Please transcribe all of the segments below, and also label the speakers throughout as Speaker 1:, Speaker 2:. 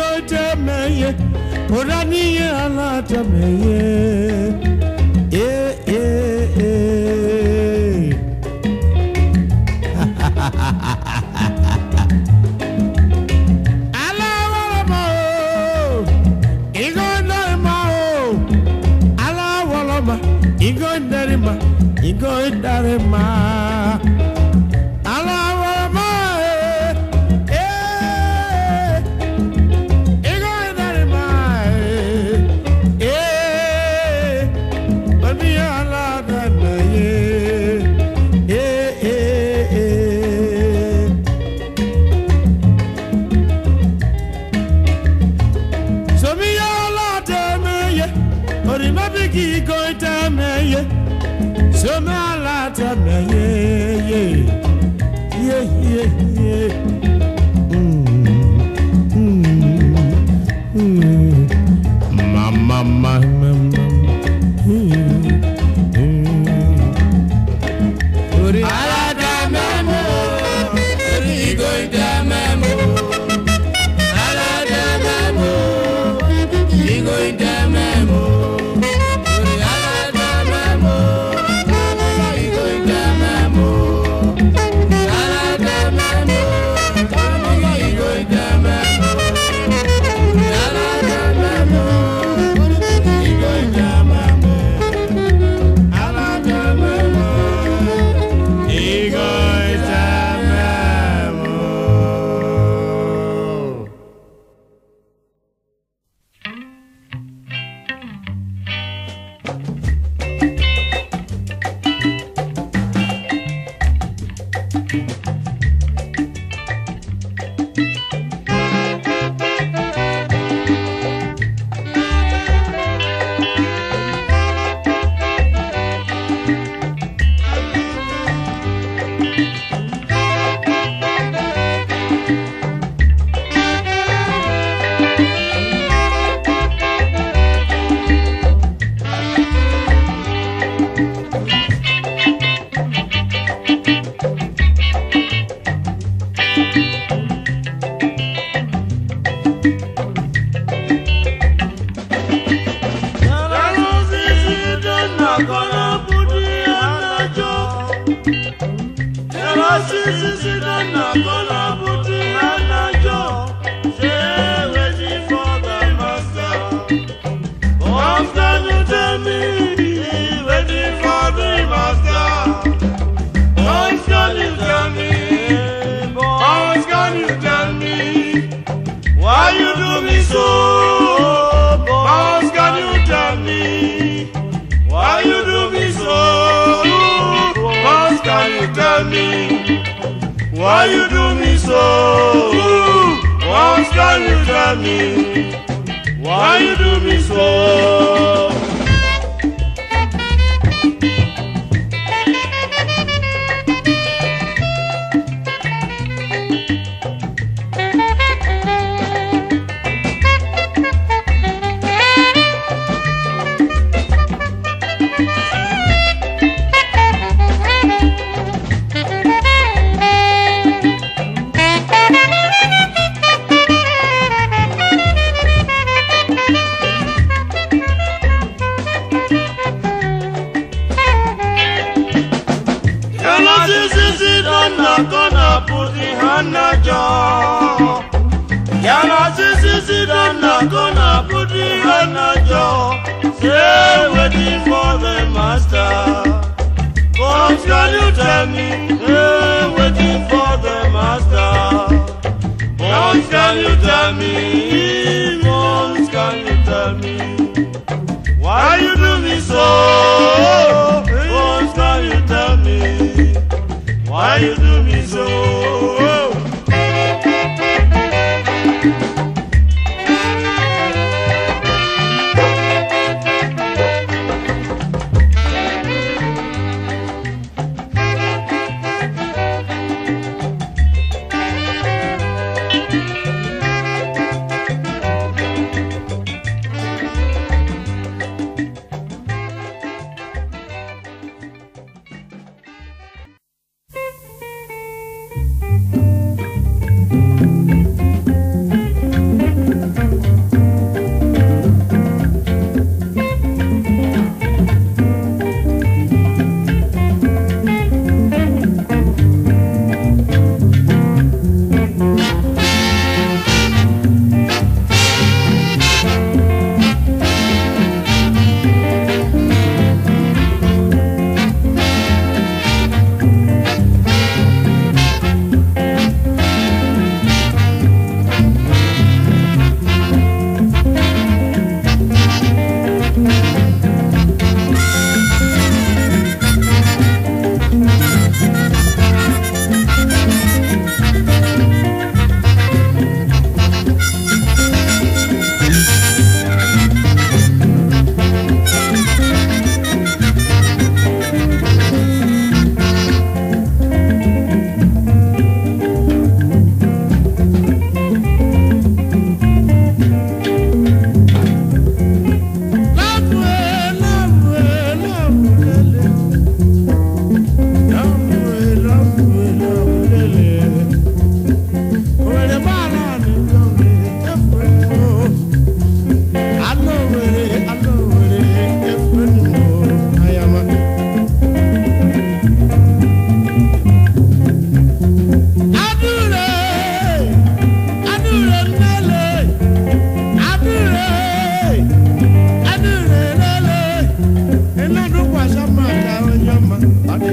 Speaker 1: go Temen, Orani ala Temen, Igo darima ala ma Igo darima baby ala dana so mi ala dana ori ma bigi go dana so me ala Temen, yeah. Mama. Ala Temen, ori go Temen, ala Temen, go Temen.
Speaker 2: Why you do me so? What can you tell me? Why you do me so? Sisi don't gonna put the hand on jaw. Say waiting for the master. What can you tell me? Hey, waiting for the master. What can you tell me? What can you tell me? Why you do me so? What can you tell me? Why you do me so?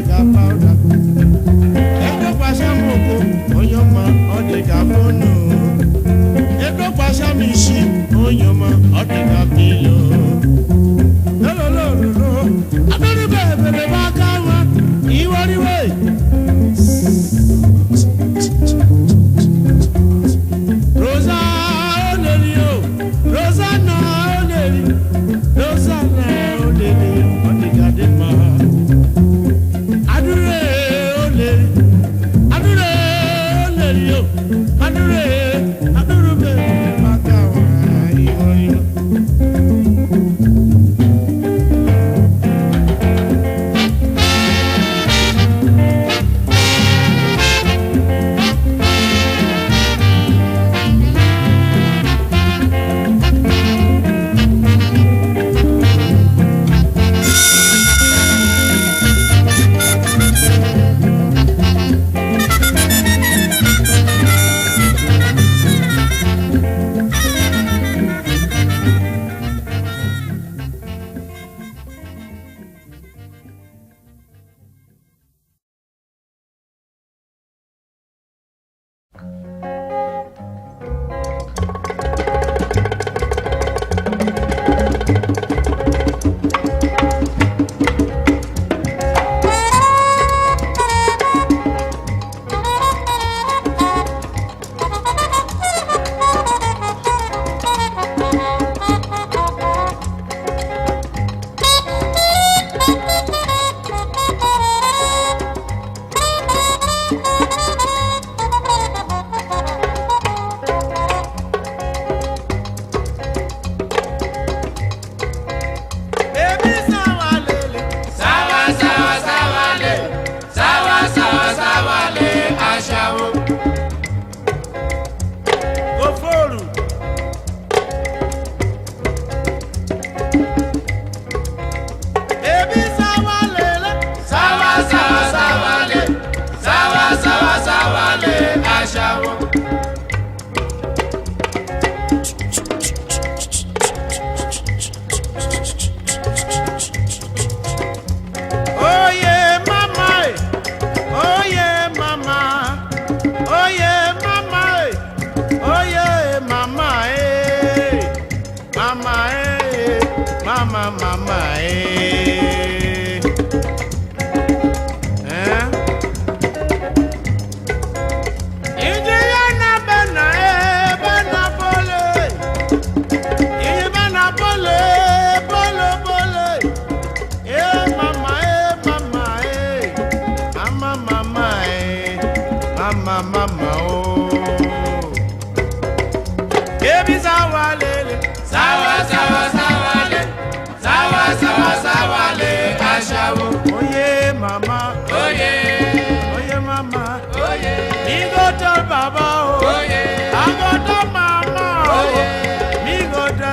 Speaker 1: ọdịga powder. Ego kwasha moko onyoma ọdịga bono. Ego kwasha mishi onyoma ọdịga pilo. Lolololo, adori bebe bakawa iwariwe. Rosa Onelio, Rosanna Oneli, Rosanna Oneli, Odigadema. Adure Oneli, Adure Onelio, Adure, Adure Makawa, Iwoyo.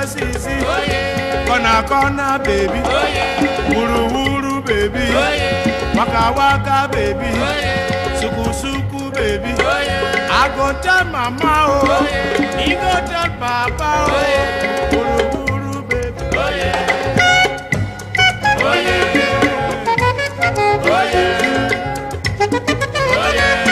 Speaker 1: Sisi, kona baby, wuru wuru baby, waka waka baby, suku suku baby. I go tell mama oh, he go tell papa oh, wuru wuru baby. Oh yeah, oh yeah, oh yeah, oh yeah.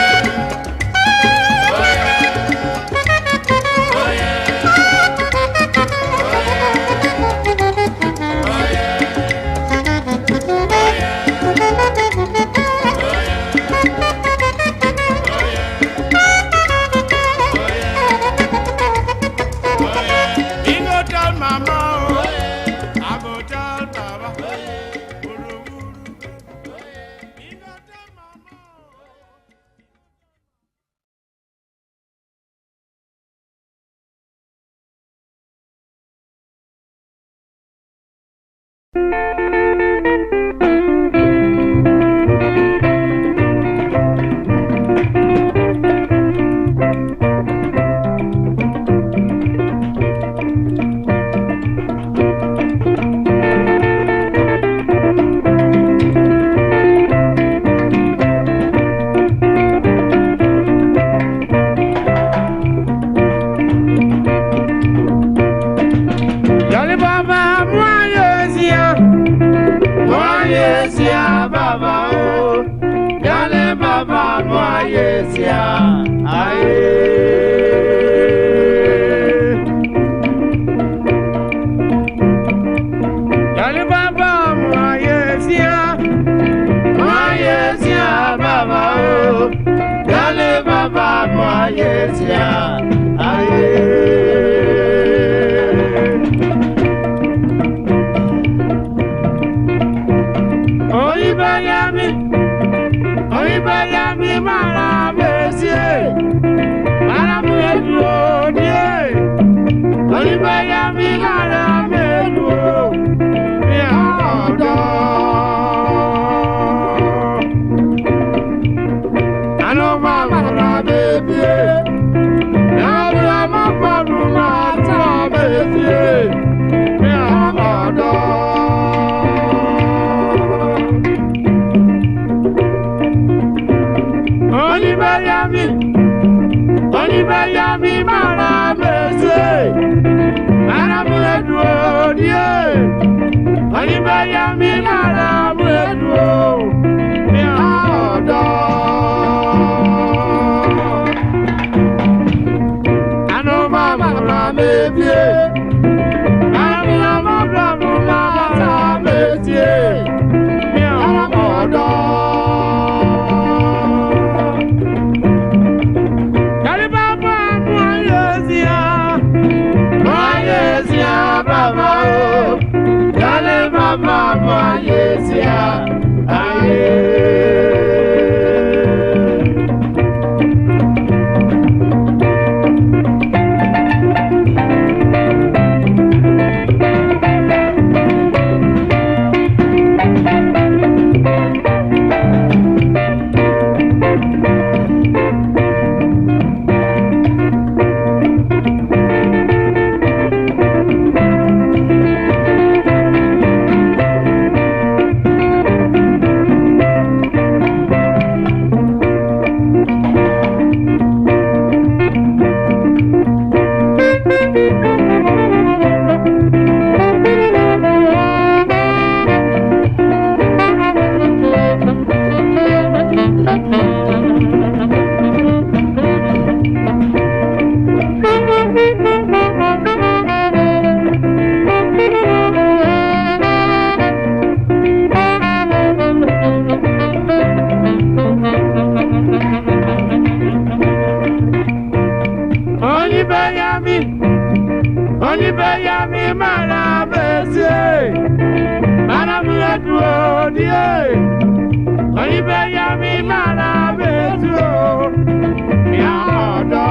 Speaker 1: Baba, oh.
Speaker 2: Yesia, aye. Dale Baba, Yesia, Baba, oh. Dale Baba, Yesia, aye. Bayami mara besie mara meduo die Oli bayami mara meduo mi odo ano mama na bebie na mama na ta bebie mi odo Oni bayami mara mese mara mweduo die Oni bayami mara mweduo mi odo Ano mama na mebie Ano mama na ta metie mi odo Baba, dale Baba, Yesia, aye. Oni bayami mara besie mara mweduo die Oni bayami mara besie mi odo